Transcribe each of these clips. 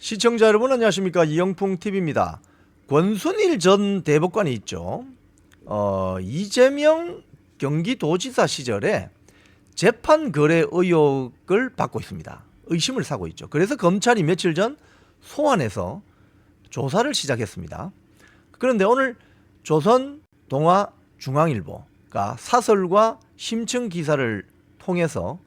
시청자 여러분 안녕하십니까, 이영풍TV입니다. 권순일 전 대법관이 있죠. 이재명 경기도지사 시절에 재판 거래 의혹을 받고 있습니다. 의심을 사고 있죠. 그래서 검찰이 며칠 전 소환해서 조사를 시작했습니다. 그런데 오늘 조선 동아중앙일보가 사설과 심층 기사를 통해서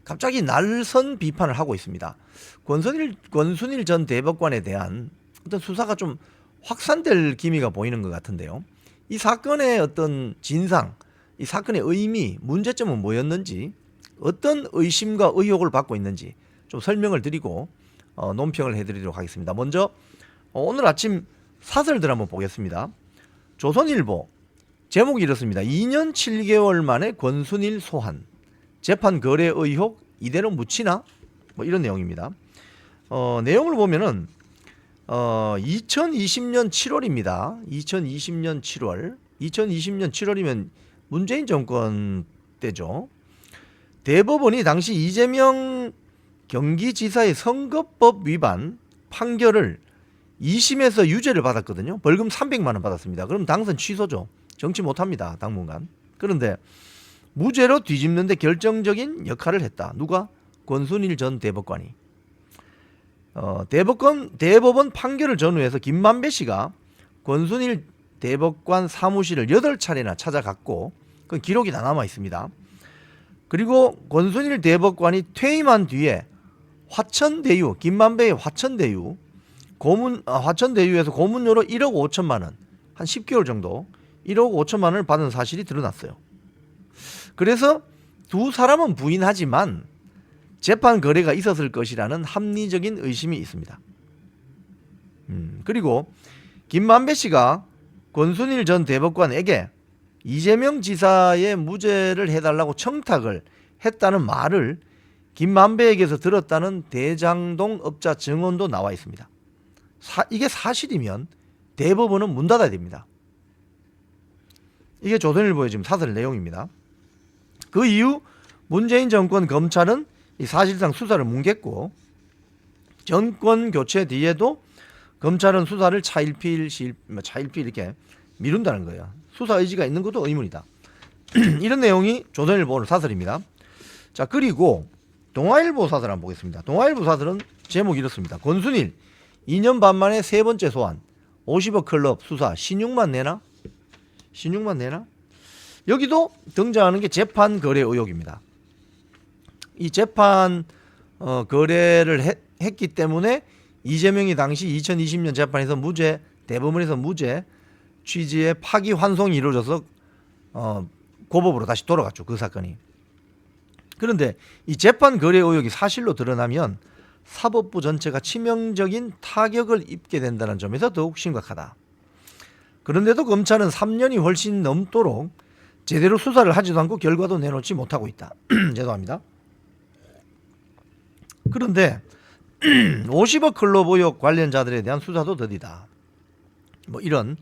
갑자기 날선 비판을 하고 있습니다. 권순일 전 대법관에 대한 어떤 수사가 좀 확산될 기미가 보이는 것 같은데요. 이 사건의 어떤 진상, 이 사건의 의미, 문제점은 뭐였는지, 어떤 의심과 의혹을 받고 있는지 좀 설명을 드리고 논평을 해드리도록 하겠습니다. 먼저 오늘 아침 사설들 한번 보겠습니다. 조선일보 제목이 이렇습니다. 2년 7개월 만에 권순일 소환, 재판 거래 의혹 이대로 묻히나? 뭐 이런 내용입니다. 내용을 보면은 2020년 7월입니다. 2020년 7월. 2020년 7월이면 문재인 정권 때죠. 대법원이 당시 이재명 경기지사의 선거법 위반 판결을 2심에서 유죄를 받았거든요. 벌금 300만 원 받았습니다. 그럼 당선 취소죠. 정치 못합니다, 당분간. 그런데 무죄로 뒤집는데 결정적인 역할을 했다. 누가? 권순일 전 대법관이. 대법원 판결을 전후해서 김만배 씨가 권순일 대법관 사무실을 8차례나 찾아갔고, 그 기록이 다 남아 있습니다. 그리고 권순일 대법관이 퇴임한 뒤에 화천대유, 김만배의 화천대유 화천대유에서 고문료로 1억 5천만 원, 한 10개월 정도 1억 5천만 원을 받은 사실이 드러났어요. 그래서 두 사람은 부인하지만 재판 거래가 있었을 것이라는 합리적인 의심이 있습니다. 그리고 김만배 씨가 권순일 전 대법관에게 이재명 지사의 무죄를 해달라고 청탁을 했다는 말을 김만배에게서 들었다는 대장동 업자 증언도 나와 있습니다. 이게 사실이면 대법원은 문 닫아야 됩니다. 이게 조선일보의 지금 사설 내용입니다. 그 이후 문재인 정권 검찰은 사실상 수사를 뭉갰고, 정권 교체 뒤에도 검찰은 수사를 차일피일 이렇게 미룬다는 거예요. 수사 의지가 있는 것도 의문이다. 이런 내용이 조선일보 오늘 사설입니다. 자, 그리고 동아일보 사설 한번 보겠습니다. 동아일보 사설은 제목이 이렇습니다. 권순일 2년 반 만에 세 번째 소환, 50억 클럽 수사 신용만 내나? 신용만 내나? 여기도 등장하는 게 재판 거래 의혹입니다. 이 재판 거래를 했기 때문에 이재명이 당시 2020년 재판에서 무죄, 대법원에서 무죄 취지의 파기환송이 이루어져서 고법으로 다시 돌아갔죠, 그 사건이. 그런데 이 재판 거래 의혹이 사실로 드러나면 사법부 전체가 치명적인 타격을 입게 된다는 점에서 더욱 심각하다. 그런데도 검찰은 3년이 훨씬 넘도록 제대로 수사를 하지도 않고 결과도 내놓지 못하고 있다. 죄송합니다. 그런데 50억 클럽 의혹 관련자들에 대한 수사도 더디다. 뭐 이런,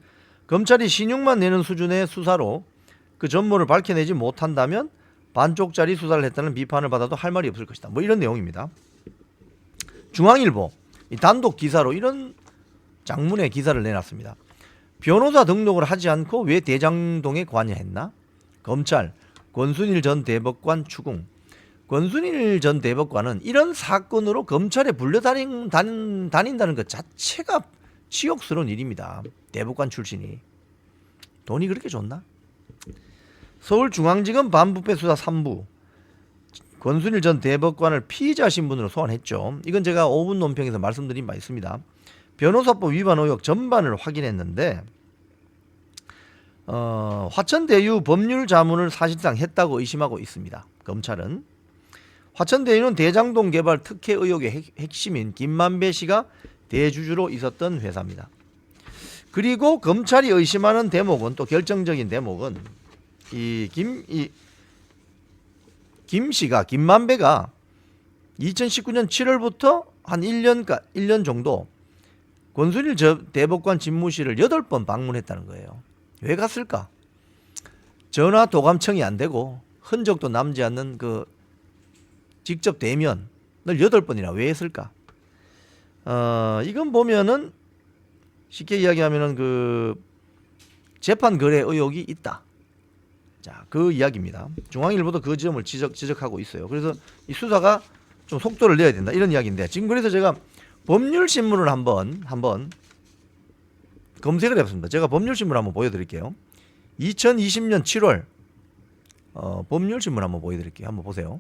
검찰이 신용만 내는 수준의 수사로 그 전모를 밝혀내지 못한다면 반쪽짜리 수사를 했다는 비판을 받아도 할 말이 없을 것이다. 뭐 이런 내용입니다. 중앙일보 이 단독 기사로 이런 장문의 기사를 내놨습니다. 변호사 등록을 하지 않고 왜 대장동에 관여했나? 검찰 권순일 전 대법관 추궁. 권순일 전 대법관은 이런 사건으로 검찰에 불려다닌다는 것 자체가 치욕스러운 일입니다. 대법관 출신이. 돈이 그렇게 좋나? 서울중앙지검 반부패 수사 3부 권순일 전 대법관을 피의자 신분으로 소환했죠. 이건 제가 5분 논평에서 말씀드린 바 있습니다. 변호사법 위반 의혹 전반을 확인했는데 화천대유 법률 자문을 사실상 했다고 의심하고 있습니다. 검찰은. 화천대유는 대장동 개발 특혜 의혹의 핵심인 김만배 씨가 대주주로 있었던 회사입니다. 그리고 검찰이 의심하는 대목은, 또 결정적인 대목은 김만배가 2019년 7월부터 한 1년 정도 권순일 대법관 집무실을 8번 방문했다는 거예요. 왜 갔을까? 전화 도감청이 안 되고 흔적도 남지 않는 그 직접 대면을 8번이나 왜 했을까? 이건 보면은 쉽게 이야기하면은 그 재판 거래 의혹이 있다. 자, 그 이야기입니다. 중앙일보도 그 점을 지적하고 있어요. 그래서 이 수사가 좀 속도를 내야 된다 이런 이야기인데, 지금 그래서 제가 법률신문을 한번 검색을 해봤습니다. 제가 법률신문 한번 보여드릴게요. 2020년 7월 법률신문 한번 보여드릴게요. 한번 보세요.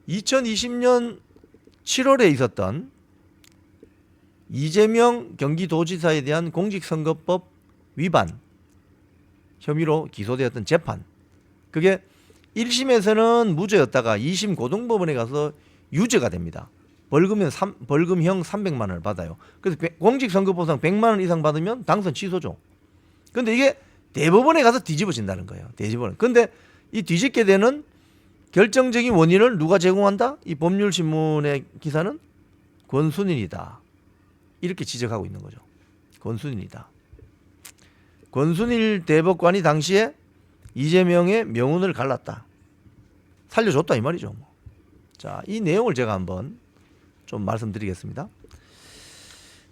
2020년 7월에 있었던 이재명 경기도지사에 대한 공직선거법 위반 혐의로 기소되었던 재판, 그게 1심에서는 무죄였다가 2심 고등법원에 가서 유죄가 됩니다. 벌금형 300만 원을 받아요. 그래서 공직선거법상 100만 원 이상 받으면 당선 취소죠. 근데 이게 대법원에 가서 뒤집어진다는 거예요. 대법원. 근데 이 뒤집게 되는 결정적인 원인을 누가 제공한다? 이 법률신문의 기사는 권순일이다. 이렇게 지적하고 있는 거죠. 권순일이다. 권순일 대법관이 당시에 이재명의 명운을 갈랐다. 살려줬다 이 말이죠. 자, 이 내용을 제가 한번 좀 말씀드리겠습니다.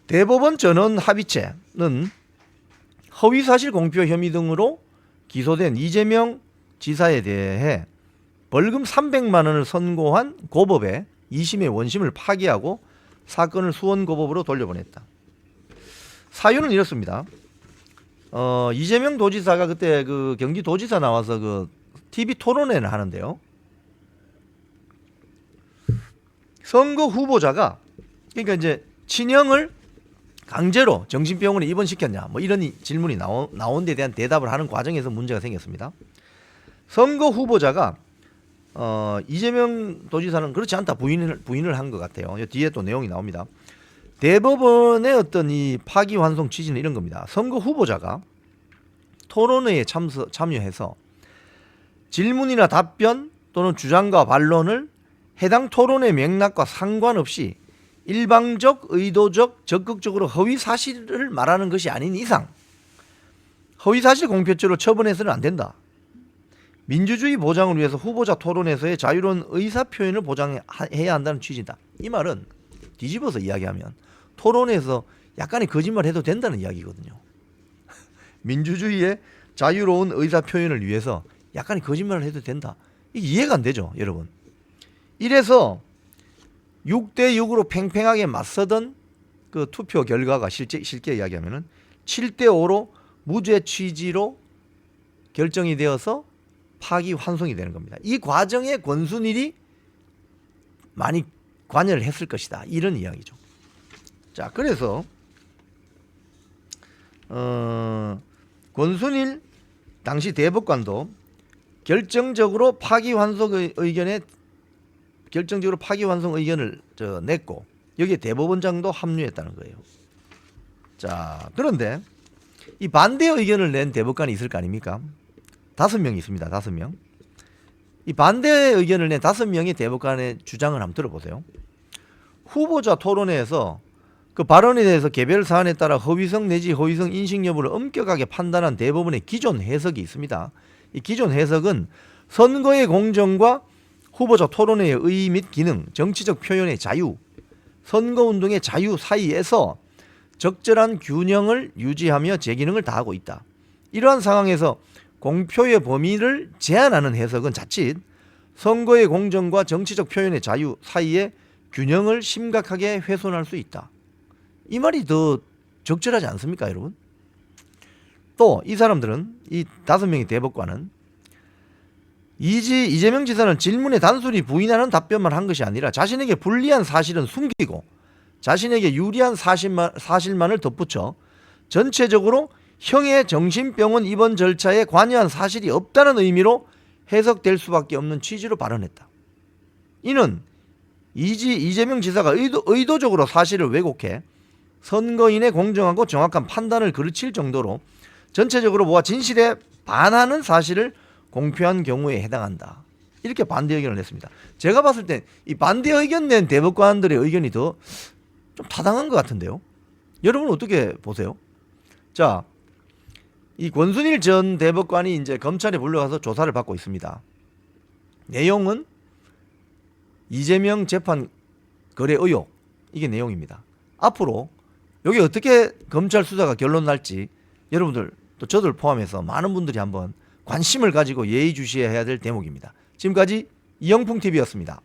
대법원 전원 합의체는 허위사실 공표 혐의 등으로 기소된 이재명 지사에 대해 벌금 300만 원을 선고한 고법의 2심의 원심을 파기하고 사건을 수원고법으로 돌려보냈다. 사유는 이렇습니다. 이재명 도지사가 그때 그 경기도지사 나와서 그 TV 토론회를 하는데요. 선거 후보자가, 그러니까 이제 친형을 강제로 정신병원에 입원시켰냐 뭐 이런 질문이 나온 데 대한 대답을 하는 과정에서 문제가 생겼습니다. 선거 후보자가 이재명 도지사는 그렇지 않다 부인을 한 것 같아요. 뒤에 또 내용이 나옵니다. 대법원의 어떤 이 파기환송 취지는 이런 겁니다. 선거 후보자가 토론회에 참여해서 질문이나 답변 또는 주장과 반론을 해당 토론의 맥락과 상관없이 일방적, 의도적, 적극적으로 허위 사실을 말하는 것이 아닌 이상 허위사실 공표죄로 처분해서는 안 된다. 민주주의 보장을 위해서 후보자 토론에서의 자유로운 의사표현을 보장해야 한다는 취지다. 이 말은 뒤집어서 이야기하면 토론에서 약간의 거짓말 해도 된다는 이야기거든요. 민주주의의 자유로운 의사표현을 위해서 약간의 거짓말을 해도 된다. 이게 이해가 안 되죠, 여러분. 이래서 6대6으로 팽팽하게 맞서던 그 투표 결과가 쉽게 이야기하면은 7대5로 무죄 취지로 결정이 되어서 파기환송이 되는 겁니다. 이 과정에 권순일이 많이 관여를 했을 것이다. 이런 이야기죠. 자, 그래서 권순일 당시 대법관도 결정적으로 파기환송 의견을 냈고 여기에 대법원장도 합류했다는 거예요. 자, 그런데 이 반대 의견을 낸 대법관이 있을 거 아닙니까? 5명이 있습니다. 5명. 이 반대 의견을 낸 5명의 대법관의 주장을 한번 들어보세요. 후보자 토론회에서 그 발언에 대해서 개별 사안에 따라 허위성 내지 허위성 인식 여부를 엄격하게 판단한 대법원의 기존 해석이 있습니다. 이 기존 해석은 선거의 공정과 후보자 토론회의 의의 및 기능, 정치적 표현의 자유, 선거운동의 자유 사이에서 적절한 균형을 유지하며 제 기능을 다하고 있다. 이러한 상황에서 공표의 범위를 제한하는 해석은 자칫 선거의 공정과 정치적 표현의 자유 사이의 균형을 심각하게 훼손할 수 있다. 이 말이 더 적절하지 않습니까, 여러분? 또 이 사람들은, 이 5명의 대법관은 이재명 지사는 질문에 단순히 부인하는 답변만 한 것이 아니라 자신에게 불리한 사실은 숨기고 자신에게 유리한 사실만을 덧붙여 전체적으로 형의 정신병원 입원 절차에 관여한 사실이 없다는 의미로 해석될 수밖에 없는 취지로 발언했다. 이는 이재명 지사가 의도적으로 사실을 왜곡해 선거인의 공정하고 정확한 판단을 그르칠 정도로 전체적으로 모아 진실에 반하는 사실을 공표한 경우에 해당한다. 이렇게 반대 의견을 냈습니다. 제가 봤을 때 이 반대 의견 낸 대법관들의 의견이 더 좀 타당한 것 같은데요. 여러분은 어떻게 보세요? 자, 이 권순일 전 대법관이 이제 검찰에 불려가서 조사를 받고 있습니다. 내용은 이재명 재판 거래 의혹, 이게 내용입니다. 앞으로 여기 어떻게 검찰 수사가 결론 날지 여러분들 또 저들 포함해서 많은 분들이 한번 관심을 가지고 예의주시해야 될 대목입니다. 지금까지 이영풍TV였습니다.